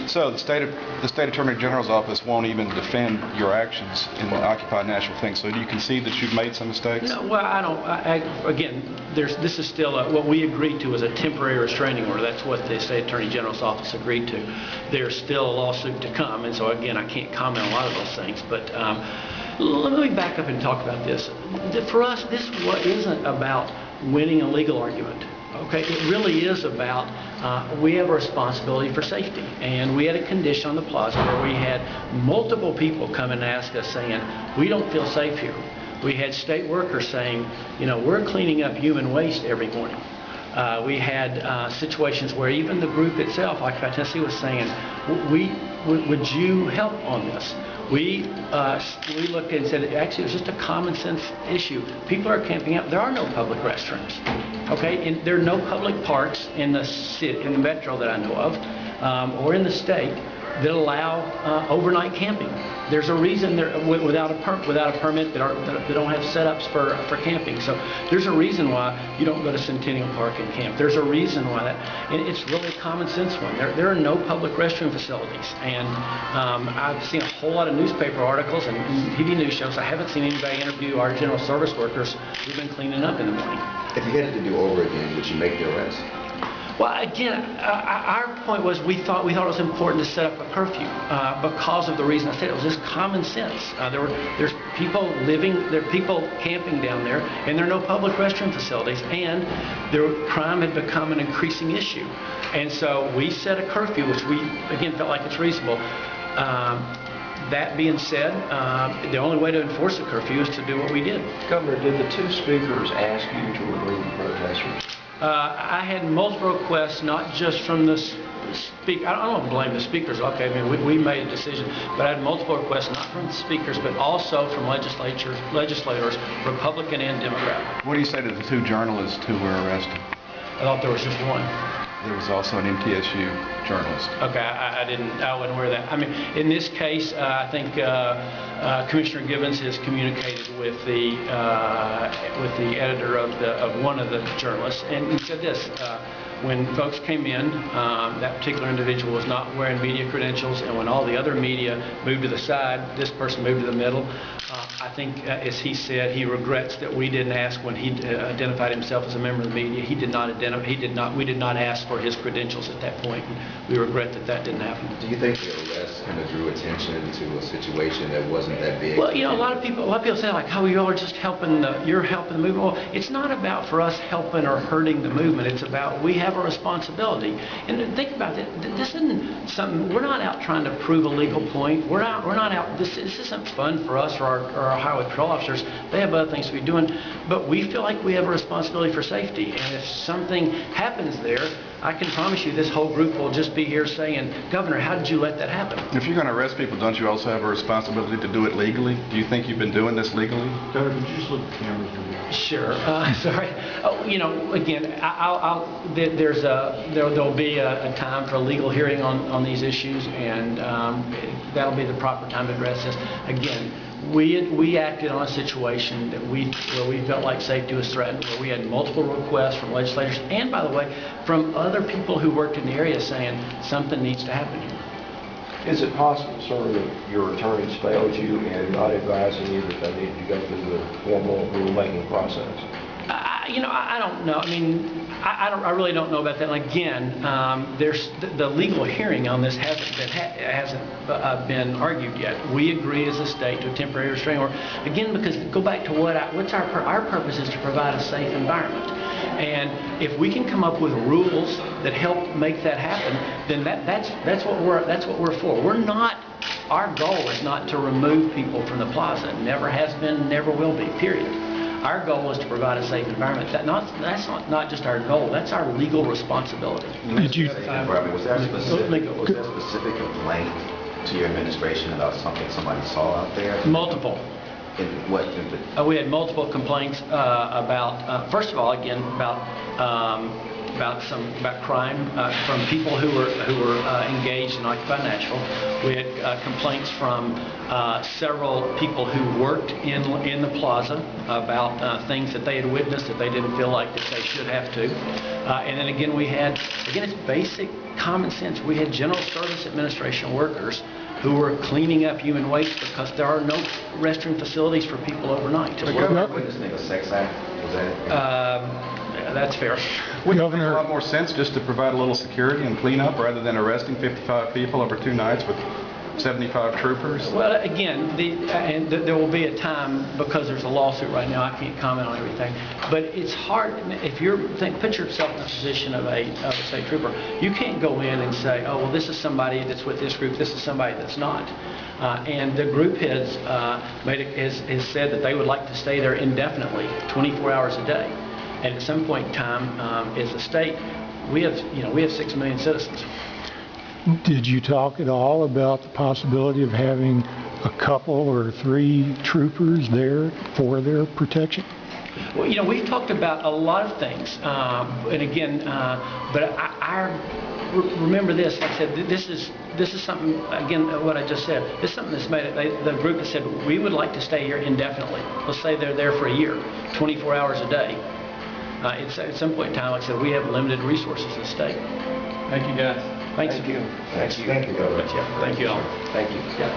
So the state attorney general's office won't even defend your actions in the Occupy Nashville thing. So do you concede that you've made some mistakes? No, well, I don't. Again, this is still what we agreed to as a temporary restraining order. That's what the state attorney general's office agreed to. There's still a lawsuit to come, and so again, I can't comment on a lot of those things. But let me back up and talk about this. For us, this isn't about winning a legal argument. Okay, it really is about we have a responsibility for safety, and we had a condition on the plaza where we had multiple people come and ask us saying, we don't feel safe here. We had state workers saying, you know, we're cleaning up human waste every morning. We had situations where even the group itself, Occupy Tennessee, was saying, would you help on this? We looked and said, actually, it's just a common sense issue. People are camping out. There are no public restrooms. Okay, and there are no public parks in the city, in the metro that I know of, or in the state that allow overnight camping. There's a reason they're without a permit that don't have setups for camping. So there's a reason why you don't go to Centennial Park and camp. There's a reason why that, and it's really a common sense one. There are no public restroom facilities, and I've seen a whole lot of newspaper articles and TV news shows. I haven't seen anybody interview our general service workers who've been cleaning up in the morning. If you had it to do over again, would you make the arrest? Well, again, our point was we thought it was important to set up a curfew because of the reason I said it was just common sense. There's people camping down there, and there are no public restroom facilities, and crime had become an increasing issue, and so we set a curfew, which we again felt like it's reasonable. That being said, the only way to enforce a curfew is to do what we did. Governor, did the two speakers ask you to remove the protesters? I had multiple requests, not just from the speaker. I don't blame the speakers. Okay, I mean, we made a decision, but I had multiple requests, not from the speakers, but also from legislators, Republican and Democrat. What do you say to the two journalists who were arrested? I thought there was just one. There was also an MTSU journalist. Okay, I wasn't aware of that. I mean, in this case, I think Commissioner Gibbons has communicated with the editor of one of the journalists, and he said this: when folks came in, that particular individual was not wearing media credentials, and when all the other media moved to the side, this person moved to the middle. I think, as he said, he regrets that we didn't ask when he identified himself as a member of the media. We did not ask for his credentials at that point, and we regret that that didn't happen. Do you think the arrest kind of drew attention to a situation that wasn't that big? Well, you know, a lot of people say like, "Oh, you all are just you're helping the movement." Well, it's not about for us helping or hurting the movement. It's about we have a responsibility. And think about it. This isn't something. We're not out trying to prove a legal point. We're not out. This isn't fun for us or our highway patrol officers. They have other things to be doing. But we feel like we have a responsibility for safety. And if something happens there, I can promise you this whole group will just be here saying, "Governor, how did you let that happen?" If you're going to arrest people, don't you also have a responsibility to do it legally? Do you think you've been doing this legally? Governor, could you just look at the camera for me? Sure. Sorry. Oh, you know, again, there'll be a time for a legal hearing on these issues, and that'll be the proper time to address this. Again, we acted on a situation where we felt like safety was threatened, where we had multiple requests from legislators, and by the way, from other people who worked in the area saying something needs to happen here. Is it possible, sir, that your attorneys failed you in not advising you that they needed to go through the formal rulemaking process? You know, I don't know. I mean, I really don't know about that. And again, there's the legal hearing on this hasn't been argued yet. We agreed as a state to a temporary restraining order. Again, because go back to what's our purpose is to provide a safe environment. And if we can come up with rules that help make that happen, then that's what we're for. Our goal is not to remove people from the plaza. It never has been, never will be, period. Our goal is to provide a safe environment. That's not just our goal, that's our legal responsibility. Was there a specific complaint to your administration about something somebody saw out there? Multiple. We had multiple complaints about, first of all, again, about about crime from people who were engaged in Occupy Nashville. We had complaints from several people who worked in the plaza about things that they had witnessed that they didn't feel like that they should have to. And then again, it's basic common sense. We had General Service Administration workers who were cleaning up human waste because there are no restroom facilities for people overnight. What about witnessing a sex act? Was that? That's fair. Wouldn't it make a lot more sense just to provide a little security and cleanup rather than arresting 55 people over 2 nights with 75 troopers? Well, again, there will be a time, because there's a lawsuit right now, I can't comment on everything, but it's hard, if put yourself in the position of a state trooper, you can't go in and say, oh, well, this is somebody that's with this group, this is somebody that's not. And the group has said that they would like to stay there indefinitely, 24 hours a day. And at some point in time, as a state, we have 6 million citizens. Did you talk at all about the possibility of having a couple or 3 troopers there for their protection? Well, we've talked about a lot of things, and again, but I remember this. Like I said, this is something. Again, what I just said. This is something that's made it. The group has said we would like to stay here indefinitely. Let's say they're there for a year, 24 hours a day. At some point in time, like I said, we have limited resources in the state. Thank you, guys. Thanks. Thank you. Thank you. Thank you, Governor. Yeah, thank you all. Thank you. Yeah.